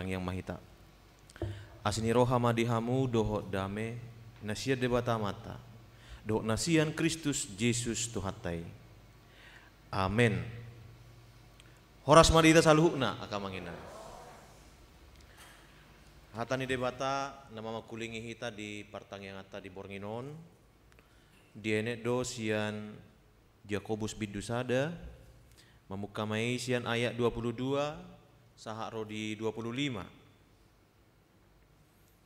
Sang Yang Mahita. Asini roha madihamu doho dame nasia debata mata. Doho nasian Kristus Yesus Tuhatai. Amin. Horas madita saluhna akamangina. Hatani debata nama makulingi hita di partang yang ata di Bornginon. Diene do sian Jakobus Bidusada memukamai sian ayat 22 sahak rodi 25.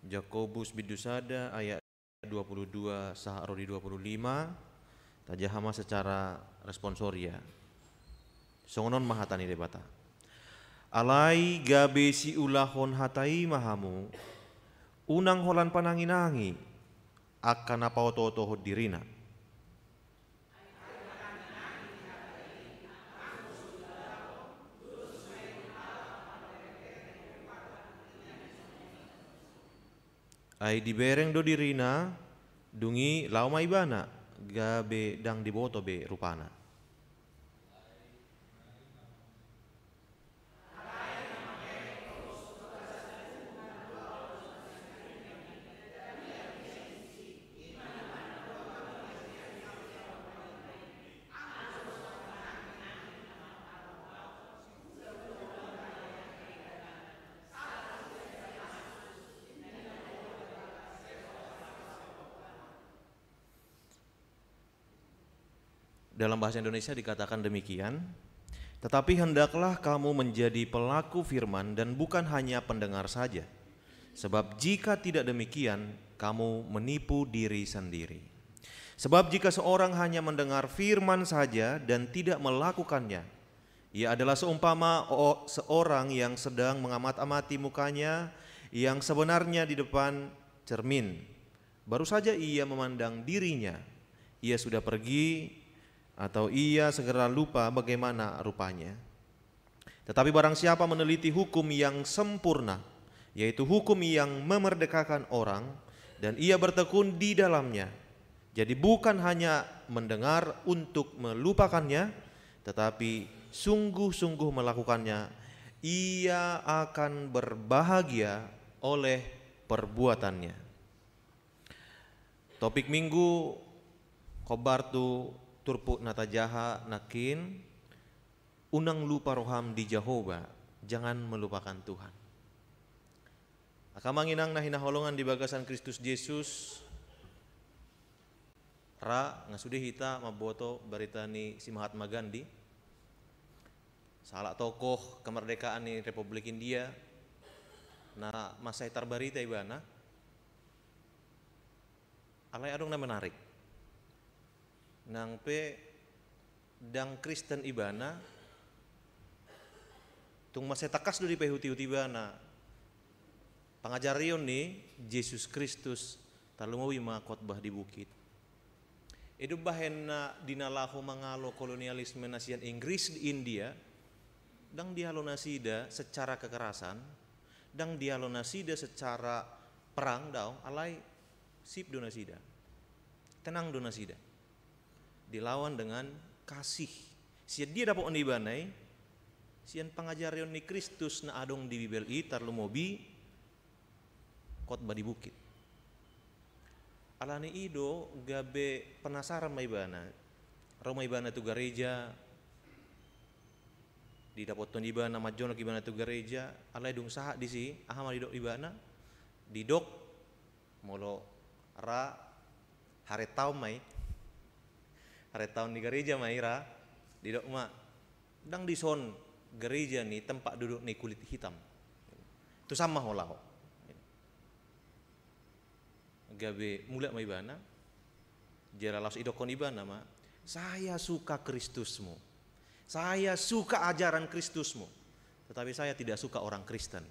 Jakobus Bidusada ayat 22 sahak rodi 25 tajahama secara responsoria. Songonon mahatani debata. Alai gabe si ulahon hatai mahamu unang holan pananginangi akan apa oto-oto dirina. Ai dibereng do dirina dungi lau maibana gabe dang diboto be rupana. Dalam bahasa Indonesia dikatakan demikian, tetapi hendaklah kamu menjadi pelaku firman dan bukan hanya pendengar saja. Sebab jika tidak demikian, kamu menipu diri sendiri. Sebab jika seorang hanya mendengar firman saja dan tidak melakukannya, ia adalah seumpama seorang yang sedang mengamat-amati mukanya yang sebenarnya di depan cermin. Baru saja ia memandang dirinya, ia sudah pergi atau ia segera lupa bagaimana rupanya. Tetapi barang siapa meneliti hukum yang sempurna, yaitu hukum yang memerdekakan orang, dan ia bertekun di dalamnya, jadi bukan hanya mendengar untuk melupakannya, tetapi sungguh-sungguh melakukannya, ia akan berbahagia oleh perbuatannya. Topik minggu kobartu turpu nata jaha nakin unang lupa roham di Jehovah, jangan melupakan Tuhan. Akamanginang nahina holongan di bagasan Kristus Yesus ra ngasude hita maboto baritani si Mahatma Gandhi, salah tokoh kemerdekaan ni Republik India na masa itar barita ibana alai adong na menarik nang pe dang Kristen ibana tung masetakas do di pehuti-huti ibana pangajarion ni Yesus Kristus talumawi mga khotbah di bukit. Edu bahen na dinalaho mangalo kolonialisme nasian Inggris di India dang dialo nasida secara kekerasan, dang dialo nasida secara perang daw alai sip do nasida, tenang do nasida, dilawan dengan kasih. Sian dia dapat onibanai, sian pangajarion ni Kristus na adong di Bibel itar lumobi khotbah di bukit. Alani ido gabe penasaran maibana, Roma ibana tu gereja, di dapat ton ibana majon ibana tu gereja, alai dung saha di si, ahama di dok ibana, di dok molo ra hare tau mai. Hari tahun di gereja maira di dokma dang di son gereja nih tempat duduk nih kulit hitam itu sama holau gabe mulai maibana jera laos idokon ibana ma saya suka Kristusmu, saya suka ajaran Kristusmu, tetapi saya tidak suka orang Kristen.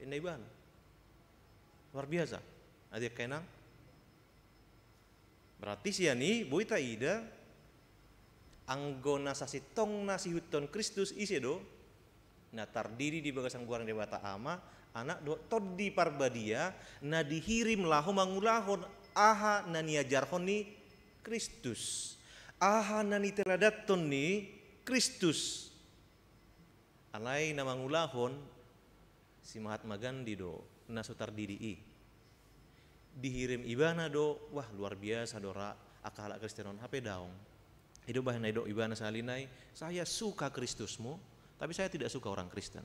Ini ibana luar biasa adik kenang. Berarti siani boita ida anggona sasi tong nasi huton Kristus isedo na tardiri di bagasan guarang debata ama anak do todi parbadia na dihirim lahu mangulahon aha na niajarhon ni Kristus, aha na niteladaton ni Kristus. Alai na mangulahon si Mahatma Gandhi do nasutar didi dihirim ibana do, wah luar biasa dora akala Kristenon HP daong. Hidup bahana do ibana salinai, saya suka Kristusmu, tapi saya tidak suka orang Kristen.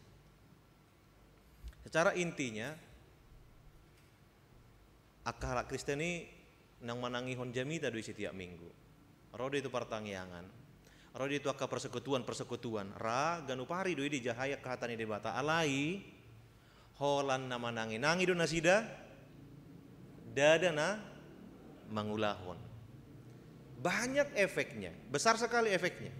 Secara intinya akala Kristen ini nang manangi honjamita do setiap minggu. Rode itu pertangyangan. Rode itu akka persekutuan. Ra ganupari do di jahaya kahatani debata alai holan nama nangi do nasida dadana mangulahon. Banyak efeknya, besar sekali efeknya.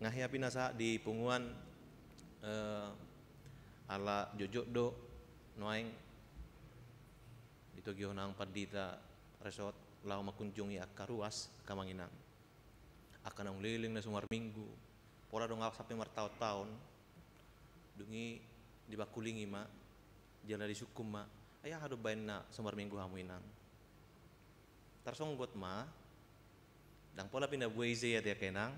Ngahiapi nasa di punguan ala jojok do noaing itu gihonang padita resort lau makunjungi akka ruas kamanginang akan liling na sumar minggu pola dong sampai martaut-tahun dungi dibakulingi ma jala di sukum ma ayah hadu bain na sumar minggu hamu inang tarsonggot ma dang pola pindah buaize ya dia kenang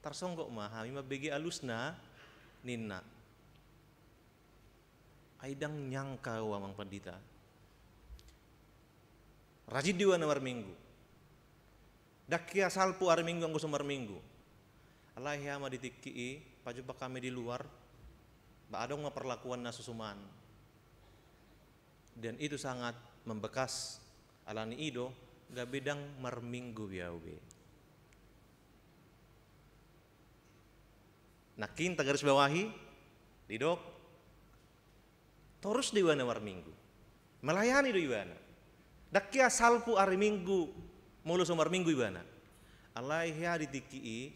tarsonggot ma hami ma begi alusna ninna aidang nyangka wamang pandita rajin diwa na war minggu dakia salpu ar minggu anggo sumar minggu alai hama ditikii pajumpa kami di luar ba adong ma perlakuan na susuman dan itu sangat membekas alani ido gak bedang mar minggu biawe nakin tagaris bawahi didok terus diwana war minggu melayani do iwana dakia salpu hari minggu mulu sumar minggu iwana alaiha ditikii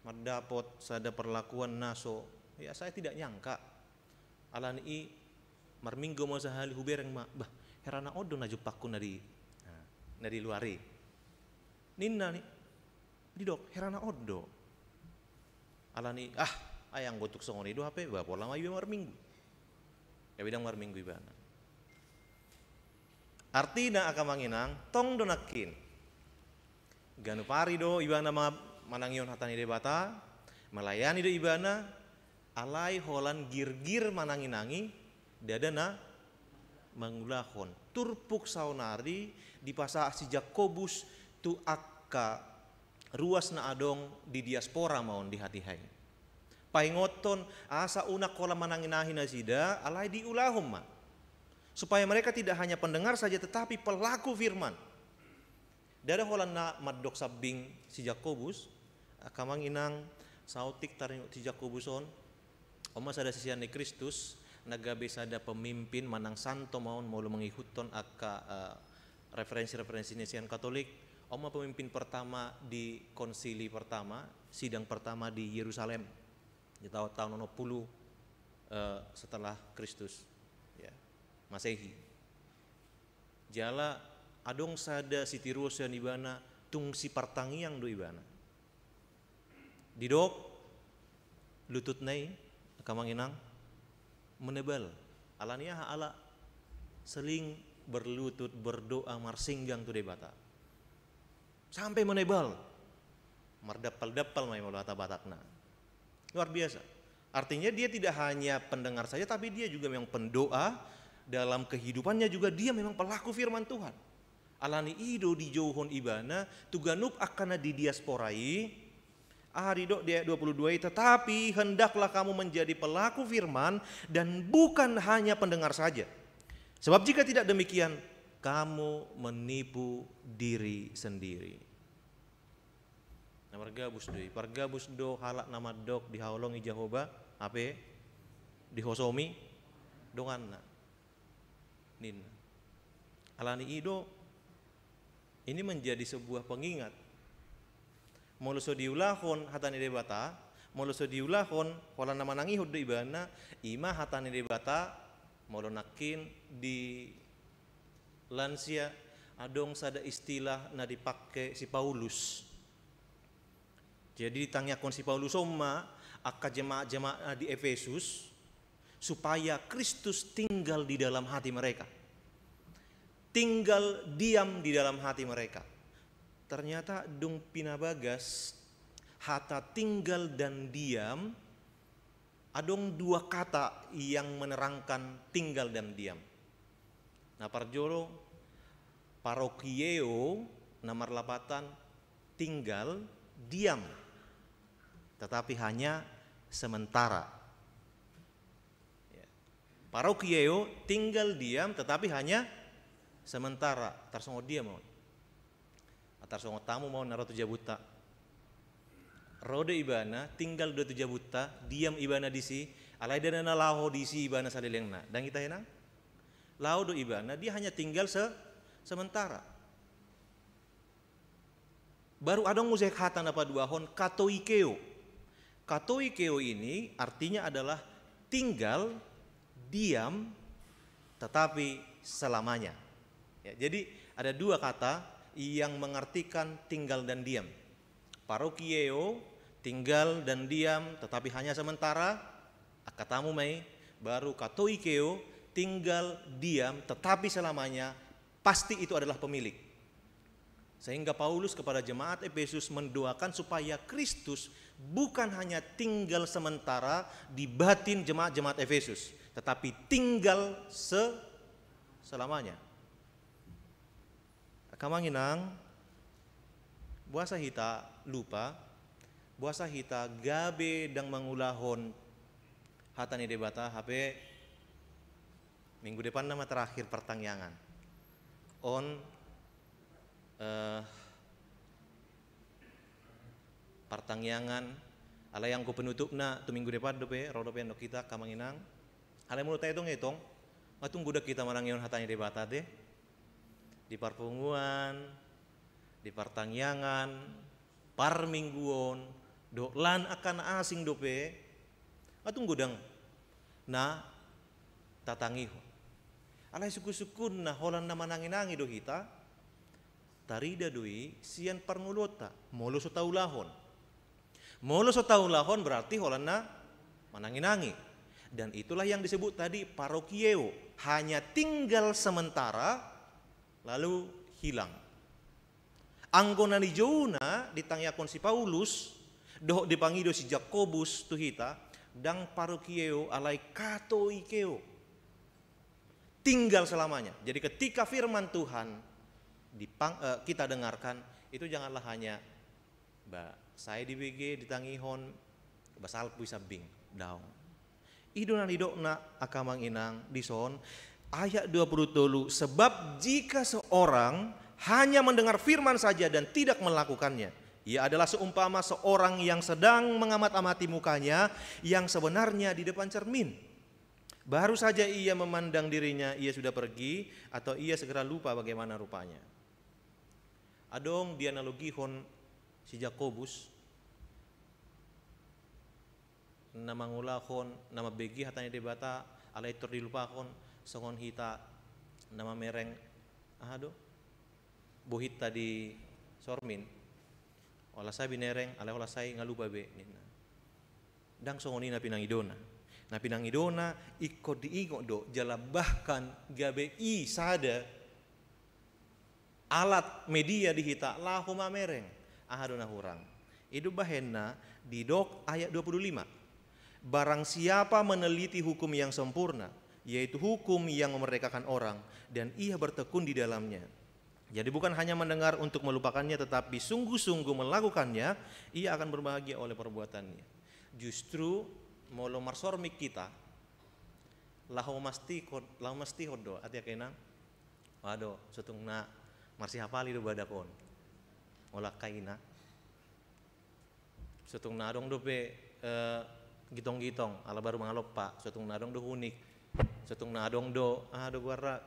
mardapot sada perlakuan naso ya saya tidak nyangka alani i mar minggu mau sahali hubereng ma bah herana odo na jupakku nadi luari ninna ni didok herana odo alani ayang gotuk songoni do HP bah pola ma ibe mar minggu ya bidang mar minggu ibana artina akamanginang tong donakin ganupari do ibana manangion hatani debata melayani do ibana alai holan gir-gir mananginangi dadana mangulahon turpuk saunari di pasar si Jakobus tu akka ruas na adong di diaspora maun di hati hai paingoton asa unak kola mananginahin asida alai diulahum ma supaya mereka tidak hanya pendengar saja tetapi pelaku firman dada holan na maddok sabing si Jakobus akamang inang sautik taring si Jakobuson omas ada sisian di Kristus nagabe sada pemimpin manang santo maun mau mengikuton akka referensi Nesian Katolik oma pemimpin pertama di konsili pertama sidang pertama di Yerusalem di tahun 60 setelah Kristus ya Masehi jala adong sada sitiruos yang ibana tungsi partangiang do ibana didok lutut nai akamanginang menebal alania ala seling berlutut berdoa marsinggang tu debata sampai menebal mardapal-dapal mai mulata batakna luar biasa artinya dia tidak hanya pendengar saja tapi dia juga memang pendoa dalam kehidupannya juga dia memang pelaku firman Tuhan alani ido di jauhon ibana tuganup akana di diasporai Aharido dia 22 tetapi hendaklah kamu menjadi pelaku firman dan bukan hanya pendengar saja. Sebab jika tidak demikian kamu menipu diri sendiri. Nah, pargabus do halak nama dok dihaulongi Jehovah apa dihosomi donganna nin alani ido ini menjadi sebuah pengingat moluso diulahon hatani debata moluso diulahon hola nama nangi hudu ibana ima hatani debata molonakin di lansia adong sada istilah na dipakai si Paulus jadi ditanyakan si Paulus oma akka jemaat di Efesus supaya Kristus tinggal di dalam hati mereka tinggal diam di dalam hati mereka. Ternyata dung pinabagas hata tinggal dan diam Adong dua kata yang menerangkan tinggal dan diam. Nah parjolo parokieo nomor lapatan tinggal diam, tetapi hanya sementara. Parokieo tinggal diam tetapi hanya sementara. Tarsongo diam mau. Tarsongo tamu mau naro 7 buta. Rode ibana tinggal 27 buta, diam ibana disi, alai dana laho disi ibana salilengna. Dan kita henang laho do ibana dia hanya tinggal sementara. Baru adong musik hatan apa dua hon katoikeo. Katoikeo ini artinya adalah tinggal diam tetapi selamanya. Ya, jadi ada dua kata yang mengartikan tinggal dan diam. Parokieo tinggal dan diam tetapi hanya sementara. Katamu mai baru katoikeo tinggal diam tetapi selamanya, pasti itu adalah pemilik. Sehingga Paulus kepada jemaat Efesus mendoakan supaya Kristus bukan hanya tinggal sementara di batin jemaat-jemaat Efesus, tetapi tinggal selamanya. Kamanginang buasa hita lupa, buasa hita gabe dang mangulahon hatani debata HP minggu depan nama terakhir pertangyangan on pertangyangan ala yang ku penutup na tu minggu depan dope rodope no kita kamanginang ala mulut etong matung budak kita marangion hatani debata deh di parpunguan, di pertangyangan, parmingguon, doklan akan asing dope, atung gudang, na tatangi. Alai suku-sukun na holan na mananginangi do hita, tarida doi sian parngulota, molo so taulahon. Molo so taulahon berarti holan na mananginangi. Dan itulah yang disebut tadi parokieo, hanya tinggal sementara lalu hilang. Anggona ni Jona ditangyakan si Paulus, doh dipangido si Jakobus tuhita, dang parokieo alai katoikeo. Tinggal selamanya. Jadi ketika firman Tuhan kita dengarkan, itu janganlah hanya saya di BG ditangihon basal puisa bing daun. Idona idokna akamang inang dison ayat 20 sebab jika seorang hanya mendengar firman saja dan tidak melakukannya, ia adalah seumpama seorang yang sedang mengamat-amati mukanya yang sebenarnya di depan cermin. Baru saja ia memandang dirinya, ia sudah pergi atau ia segera lupa bagaimana rupanya. Adong dianalogihon si Jakobus nama ngulahon nama begi hatanya debata alai tur dilupakon songon hita nama mereng bohit tadi sormin olah saya binereng alai olah saya ngalupa be nina dang songon ina pinangidona na pinangidona ikut diingot do jala bahkan gabe i sada alat media di hita lahu mamereng ahadona hurang itu bahenna di dok ayat 25 barang siapa meneliti hukum yang sempurna yaitu hukum yang memerdekakan orang dan ia bertekun di dalamnya. Jadi bukan hanya mendengar untuk melupakannya tetapi sungguh-sungguh melakukannya, ia akan berbahagia oleh perbuatannya. Justru molo marsormik kita lahu mesti hodo atia kenang wado setungna marsi hafali do badakon olah kaina setungna dong dope gitong-gitong ala baru mangalopa setungna dong do unik setung nadong do guara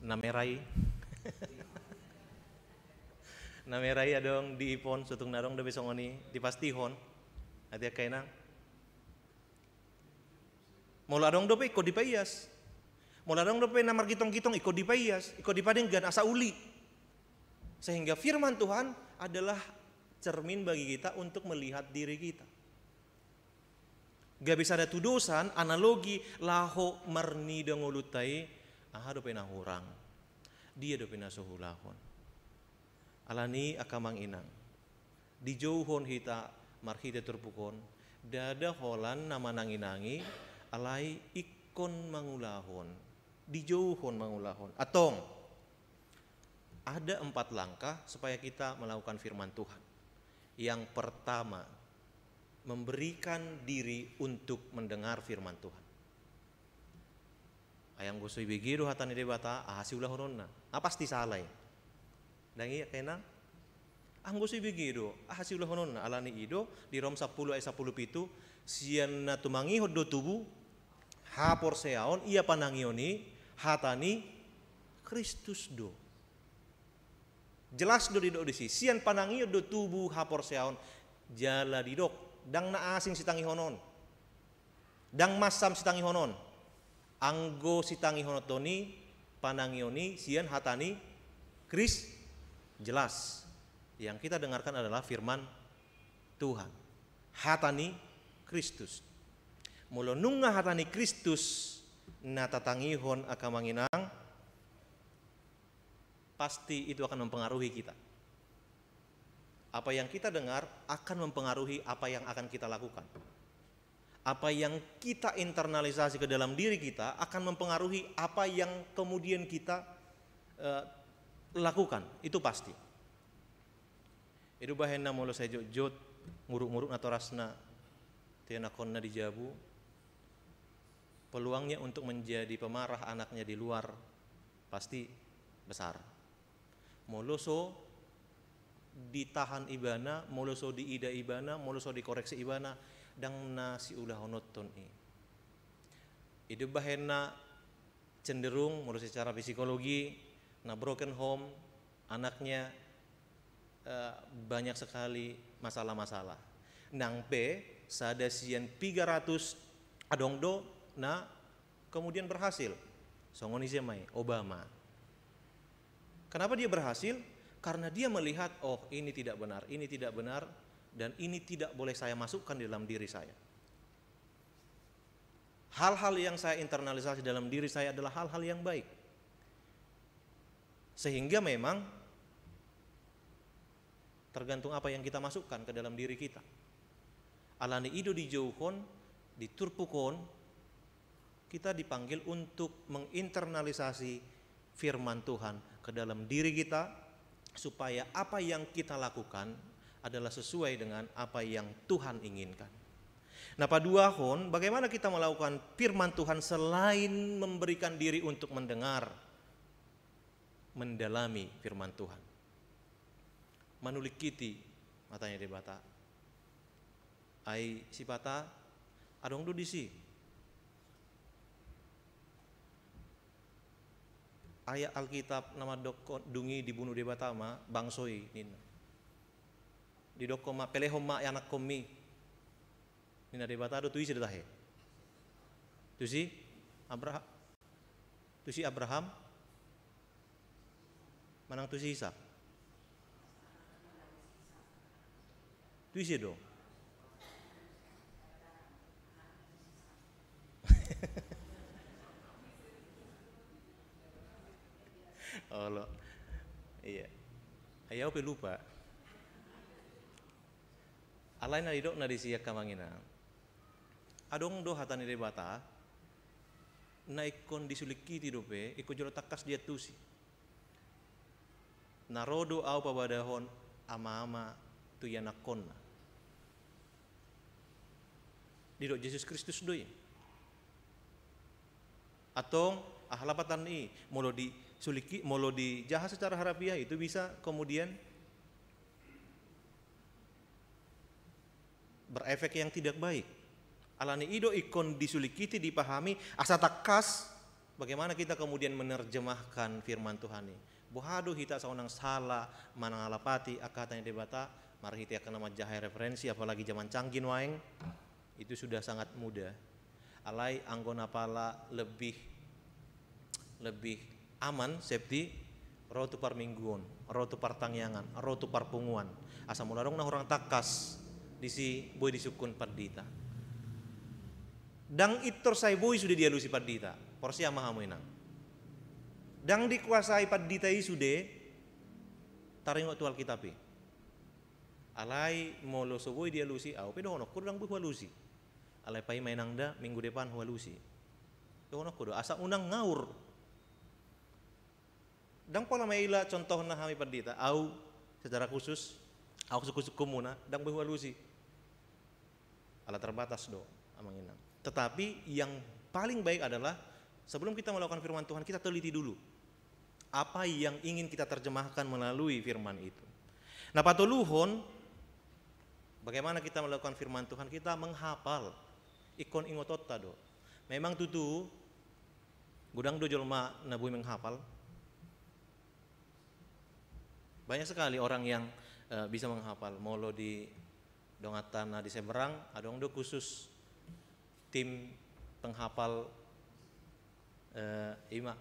namerai namerai adong di ipon setung nadong do besongoni di pastihon atia kainang mola dong do pe iko dipayas mola dong do pe namar gitong-gitong iko dipayas iko dipadeng gan asa uli sehingga firman Tuhan adalah cermin bagi kita untuk melihat diri kita. Gak bisa ada tudusan analogi laho marni dengolutai do pena hurang dia do pena sohulahon alani akamang inang dijauhon hita marhite turpukon dada holan nama nangi-nangi alai ikon mangulahon dijauhon mangulahon atong ada 4 langkah supaya kita melakukan firman Tuhan. Yang pertama, memberikan diri untuk mendengar firman Tuhan. Ayang gosoi begitu hatani debata ulah hononna pasti salah ya dangi kena anggosoi begitu ulah hononna alani ido di Rom 10 ayat 10 pitu sian na tumangi hoddo tubuh hapor seaon ia panangioni hatani Kristus do jelas do didok disi sian panangi do tubuh hapor seaon jala didok dang na asing sitangi honon dang masam sitangi honon anggo sitangi honotoni panangioni sian hatani Kris jelas yang kita dengarkan adalah firman Tuhan hatani Kristus mulo nunga hatani Kristus na tatangihon akamanginang pasti itu akan mempengaruhi kita. Apa yang kita dengar akan mempengaruhi apa yang akan kita lakukan. Apa yang kita internalisasi ke dalam diri kita akan mempengaruhi apa yang kemudian kita lakukan. Itu pasti. Itu bahenna mulo saya jot nguruk-nguruk atau rasna tiana konna dijabu. Peluangnya untuk menjadi pemarah anaknya di luar pasti besar. Moloso ditahan ibana, moloso diida ibana, moloso dikoreksi ibana, dang nasi ulah honoton i. Itu bahenna cenderung menurut secara psikologi, na broken home, anaknya banyak sekali masalah-masalah. Nang pe sada sian 300 adongdo na kemudian berhasil. Songoni semai Obama. Kenapa dia berhasil? Karena dia melihat, oh ini tidak benar, dan ini tidak boleh saya masukkan di dalam diri saya. Hal-hal yang saya internalisasi dalam diri saya adalah hal-hal yang baik. Sehingga memang tergantung apa yang kita masukkan ke dalam diri kita. Alani ido dijauhon, diturpukon, kita dipanggil untuk menginternalisasi firman Tuhan ke dalam diri kita supaya apa yang kita lakukan adalah sesuai dengan apa yang Tuhan inginkan. Nah, paduahon, bagaimana kita melakukan firman Tuhan selain memberikan diri untuk mendengar, mendalami firman Tuhan. Manulik kiti, matanya debata. Ai sipata adong do disi. Ayat Alkitab nama dungi dibunuh di Batama bangsoi nina. Di dokoma pelehoma anak komi. Nina di Batado tuisi detahe. Tuisi Abraham manang tuisi Ishak. Tuisi do. Oh lo, iya, ayaw pelupa. Alay na didok na disiyak kamangina. Adong do hatani debata, na ikon disulikki tidope, ikon jolo takas dia tusi. Narodo au pabadahon ama-ama tuyanakon. Didok Yesus Kristus doi. Atong ahlapatan ni molo di suliki molo di jahat secara harafiah itu bisa kemudian berefek yang tidak baik. Alani ido ikon disulikiti dipahami asa takas bagaimana kita kemudian menerjemahkan firman Tuhan ini. Bohado hita saunang salah manang alapati akatanya debata marhiti akan nama jahai referensi apalagi zaman canggih waeng itu sudah sangat mudah. Alai anggona pala lebih aman safety rotu par mingguan, rotu par tangyangan, rotu par punguan. Asa mularong na orang takas disi boy disukun pardita. Dang itor say boy sudah dialusi pardita. Porsi ama hamuinang. Dang dikuasai pardita sude taring waktu Alkitabi. Alai molo soboi dia lusi, au pedono kurang bu lusi. Alai pai mainangda minggu depan lusi. Dono kudo asa unang ngaur. Dang pola maila contohna hami pandita, au secara khusus, au suku-suku muna, dang bu lusi. Ala terbatas do amanginang. Tetapi yang paling baik adalah sebelum kita melakukan firman Tuhan, kita teliti dulu apa yang ingin kita terjemahkan melalui firman itu. Nah patuluhon, bagaimana kita melakukan firman Tuhan? Kita menghafal ikon ingotot tado. Memang tutu gudang do jolma nabui menghafal. Banyak sekali orang yang bisa menghafal. Molo di dongatan di Seberang, adong do khusus tim penghafal ima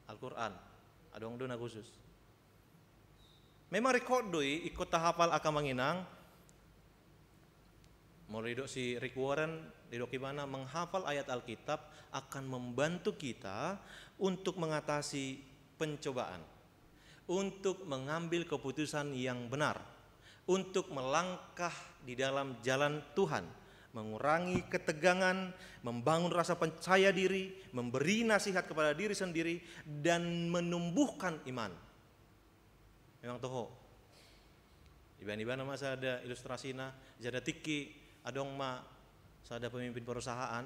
Al-Quran. Adong do na khusus. Memang rekod doi ikut tahapal akamanginang. Mulai dok si Rick Warren di gimana menghafal ayat Alkitab akan membantu kita untuk mengatasi pencobaan, untuk mengambil keputusan yang benar, untuk melangkah di dalam jalan Tuhan, mengurangi ketegangan, membangun rasa percaya diri, memberi nasihat kepada diri sendiri, dan menumbuhkan iman. Memang toho. Iban-iban masa ada ilustrasina, jada tiki, adong ma, sada pemimpin perusahaan,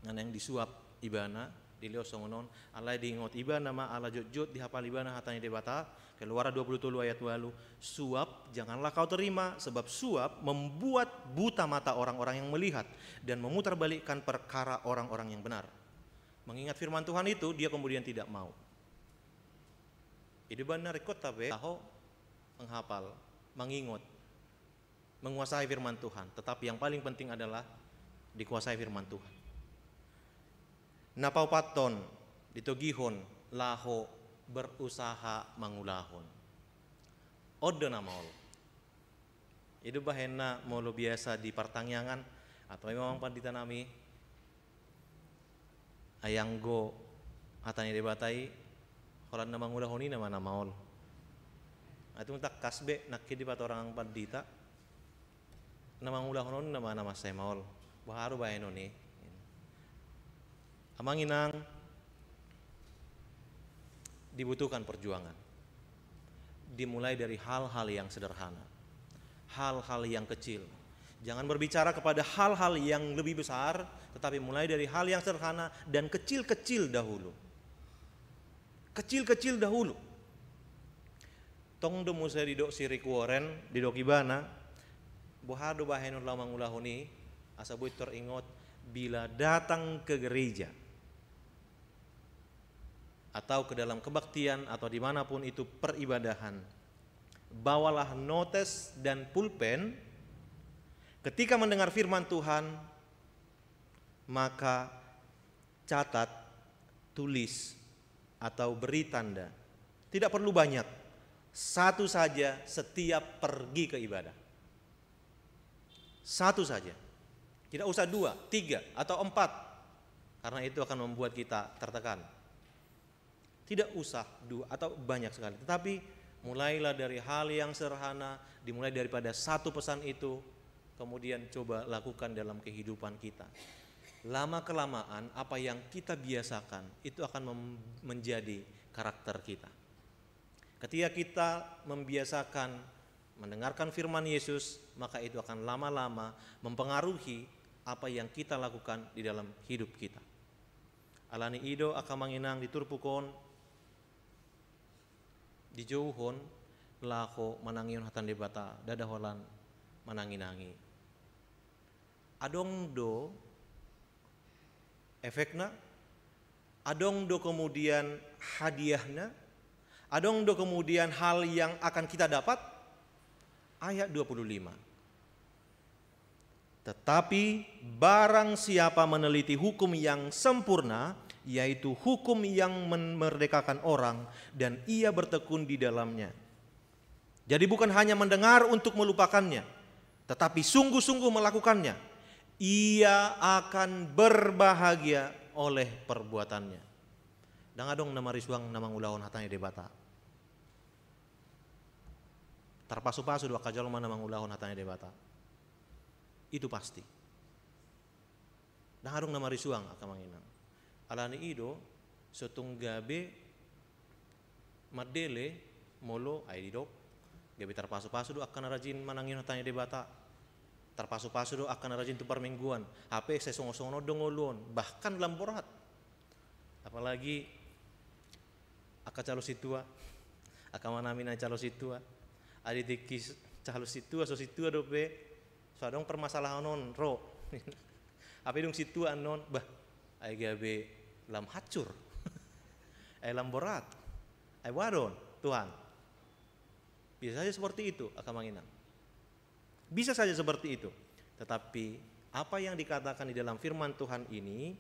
ngana yang disuap ibana, dilihat songonon, alai diingot ibana ma, ala jut-jut dihafal ibana hatanya debata, keluar 27 ayat walu, suap janganlah kau terima, sebab suap membuat buta mata orang-orang yang melihat dan memutarbalikkan perkara orang-orang yang benar. Mengingat firman Tuhan itu, dia kemudian tidak mau. Itu benar ikut tapi tahu menghafal, mengingat, menguasai firman Tuhan. Tetapi yang paling penting adalah dikuasai firman Tuhan. Napau paton ditogihon laho berusaha mangulahon. Odo na maul. Itu bahena molo biasa di pertanyaan atau memang pandita nami ayanggo hatanya debatai holan na mangulahoni nama na maul. Itu tak kasbe nakki di pat orang pandita na mangulahon nama nama saya maul. Baharu baheno ni. Amanginang dibutuhkan perjuangan. Dimulai dari hal-hal yang sederhana, hal-hal yang kecil. Jangan berbicara kepada hal-hal yang lebih besar, tetapi mulai dari hal yang sederhana dan kecil-kecil dahulu. Kecil-kecil dahulu. Tong do musa didok si Rick Warren, didok ibana, bohado bahenun lamang ulahuni, asabuit teringot bila datang ke gereja atau ke dalam kebaktian atau dimanapun itu peribadahan, bawalah notes dan pulpen. Ketika mendengar firman Tuhan, maka catat, tulis atau beri tanda. Tidak perlu banyak, satu saja setiap pergi ke ibadah. Satu saja, tidak usah 2, 3 atau 4, karena itu akan membuat kita tertekan. Tidak usah 2 atau banyak sekali, tetapi mulailah dari hal yang sederhana, dimulai daripada satu pesan itu, kemudian coba lakukan dalam kehidupan kita. Lama kelamaan apa yang kita biasakan itu akan menjadi karakter kita. Ketika kita membiasakan mendengarkan firman Yesus, maka itu akan lama-lama mempengaruhi apa yang kita lakukan di dalam hidup kita. Alani ido akamanginang diturpukon dijauhon lako manangion hatan debata dadaholan mananginangi. Adong do efekna, adong do kemudian hadiahnya, adong do kemudian hal yang akan kita dapat. Ayat 25. Tetapi barang siapa meneliti hukum yang sempurna, yaitu hukum yang memerdekakan orang, dan ia bertekun di dalamnya. Jadi bukan hanya mendengar untuk melupakannya, tetapi sungguh-sungguh melakukannya, ia akan berbahagia oleh perbuatannya. Dan adong nama risuang nama ulahon hatanya debata. Tarpasu-pasu do akajol mana mangulahon hatanya debata. Itu pasti. Nah harung nama risuang akamanginang. Alani ido sotunggabe madele molo ay didok. Gabi tarpasu-pasu do akan rajin manangin hatanya debata. Tarpasu-pasu do akan rajin tupar mingguan. HP saya songo-songo dongolon, bahkan lamborat. Apalagi aka calo situa, aka manamin ay calo situa. Adi dikis calo situa so situa do pe. So adong permasalahan non ro. Apa dong situa non bah ay gabe lam hacur. Ay lamborat. Ay wadon Tuhan. Bisa saja seperti itu akamanginang. Bisa saja seperti itu. Tetapi apa yang dikatakan di dalam firman Tuhan ini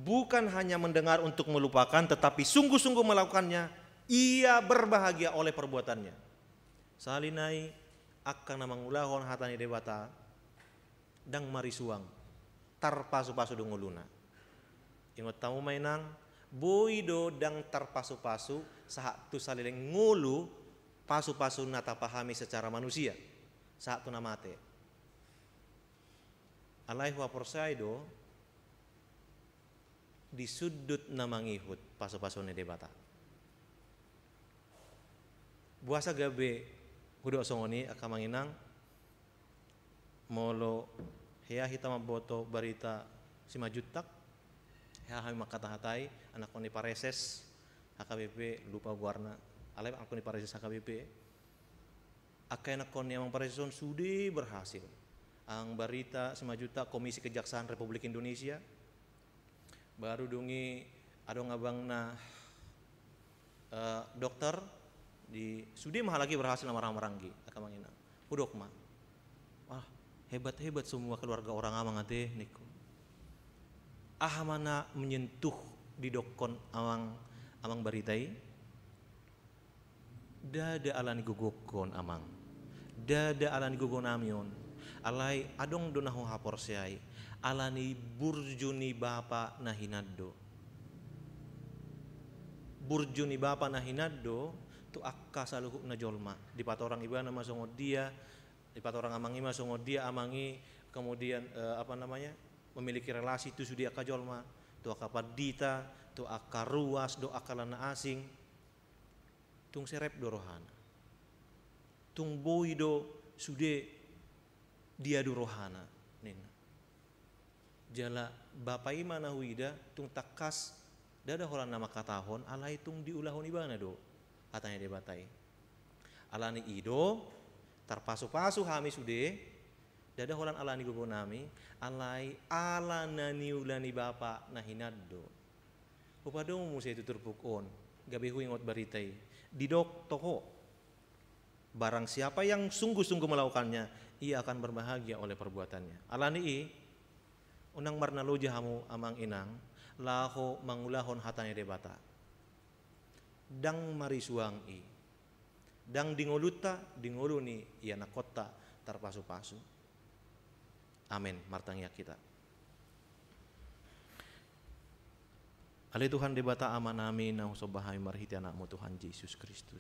bukan hanya mendengar untuk melupakan, tetapi sungguh-sungguh melakukannya. Ia berbahagia oleh perbuatannya. Salinai akan mangulahon hatani debata dang marisuang tarpasu-pasu dongoluna. Ingat tamu mainang boido dang tarpasu-pasu saat tu salileng ngulu pasu-pasu nata pahami secara manusia saat tu namate. Alai huwa porsaido di sudut namangihut pasu-pasu ne debata. Buasa gabe hudo songoni akamanginang molo hea hitama boto barita 5 jutak hea hami makata hatai anak koni pareses HKBP lupa warna alai aku ni pareses HKBP akai anak koni yang pareson sudah berhasil ang barita 5 juta Komisi Kejaksaan Republik Indonesia baru dungi adong abang na dokter di sudah mah lagi berhasil marang-maranggi akamangina hudok mah wah hebat-hebat semua keluarga orang amang ate niku mana menyentuh di dokon amang baritai dada alani gugokon amang dada alani gugon amion alai adong donaho hapor siai alani burjuni bapa nahinaddo burjuni bapa nahinaddo tu akka saluhuk na jolma di patorang iba nama songo dia di patorang amangi ma songo dia amangi kemudian memiliki relasi tu sudia ka jolma tu akka padita tu akka ruas do akka lana asing tung serep dorohana tung boido sude dia dorohana nena jala bapai mana huida tung takas dada holan nama katahon alai tung diulahon ibana do atanya debatai alani ido tarpasu-pasu hami sude dada holan alani gogonami alai alanani ulani bapa nahinaddo upadong musa itu turpukon gabi huingot baritai didok toho barang siapa yang sungguh-sungguh melakukannya ia akan berbahagia oleh perbuatannya alani i unang marna loja hamu amang inang laho mangulahon hatanya debata dang marisuang i dang dingoluta dingoluni ia nakota tarpasu-pasu amin martangya kita alai Tuhan debata aman amin nang sobahay marhiti anakmu Tuhan Yesus Kristus